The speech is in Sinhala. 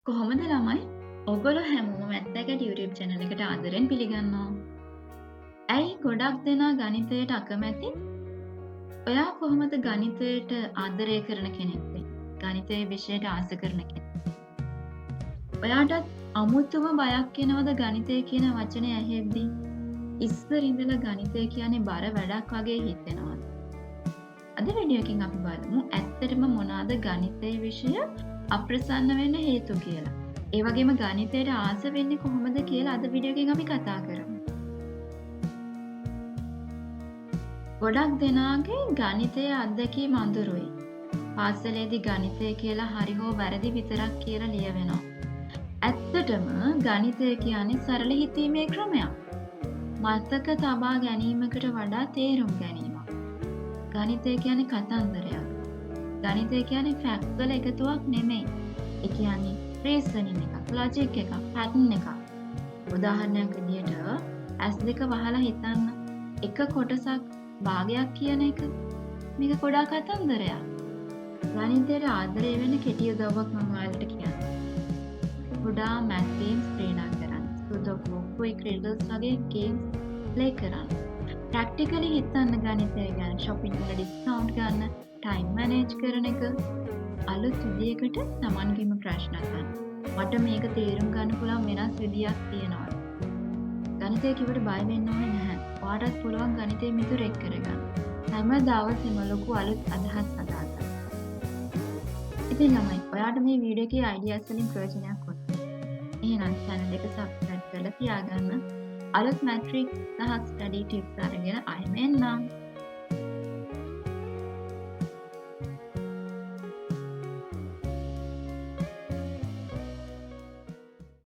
කොහොමද ළමයි? ඔගොල්ලෝ හැමෝම මැත්තැකට YouTube channel එකට ආදරෙන් පිළිගන්නවා. ඇයි ගොඩක් දෙනා ගණිතයට අකමැති? ඔයා කොහොමද ගණිතයට ආදරය කරන කෙනෙක්ද? ගණිතයේ විෂයට ආස කරන කෙනෙක්. ඔයාටත් අමුතුම බයක් එනවද ගණිතය කියන වචනේ ඇහෙද්දි? ඉස්සර ඉඳලා ගණිතය කියන්නේ බර වැඩක් වගේ හිතෙනවද? අද වීඩියෝ එකකින් අපි බලමු ඇත්තටම මොනවාද ගණිතයේ විෂය අප්‍රසන්න වෙන්න හේතු කියලා. ඒ වගේම ගණිතයට ආස වෙන්නේ කොහොමද කියලා අද වීඩියෝ එකෙන් අපි කතා කරමු. ගොඩක් දෙනාගේ ගණිතයේ අත්දැකීම් අඳුරුයි. පාසලේදී ගණිතය කියලා හරි හෝ වැරදි විතරක් කියලා ලියවෙනවා. ඇත්තටම ගණිතය කියන්නේ සරල හිතීමේ ක්‍රමයක්. මතක තබා ගැනීමකට වඩා තේරුම් ගැනීමක්. ගණිතය කියන්නේ කතන්දරයක්. ගණිතය කියන්නේ ෆැක්ට් වල එකතුවක් නෙමෙයි. ඒ කියන්නේ රීසනින් එකක්, ලොජික් එකක්, පැටර්න් එකක්. උදාහරණයක් විදියට S2 වහලා හිතන්න. එක කොටසක් භාගයක් කියන එක. මේක ගොඩාක් කතන්දරයක්. ගණිතයට ආදරය වෙන කෙටි උදව්වක් මම ඔයාලට කියන්නම්. ගොඩාක් මැත් ගේම්ස් ක්‍රීඩා කරන්න. සුඩෝකු, ක්වික් රිඩල්ස් වගේ ගේම්ස් ප්ලේ කරන්න. ප්‍රැක්ටිකලි හිතන්න ගණිතය ගැන. shopping වල ඩිස්කවුන්ට් ගන්න, ටයිම් මැනේජ් කරන එක. අලුත් විදියකට Tamanගෙම ප්‍රශ්න අහන්න. මට මේක තේරුම් ගන්න පුළුවන් වෙනස් විදියක් තියෙනවා. ගණිතය කිව්වට බය වෙන්න ඕනේ නැහැ. ඔයාටත් පුළුවන් ගණිතයේ මිතුරෙක් කරගන්න. හැම දවසෙම ලොකු අලුත් අදහස් හදාගන්න. ඉතින් ළමයි, ඔයාට මේ වීඩියෝ එකේ අයිඩියාස් වලින් ප්‍රයෝජනයක් වුණා. එහෙනම් channel එක subscribe කරලා තියාගන්න. අලුත් matric සහ study tips අරගෙන ආයෙම එන්නම්.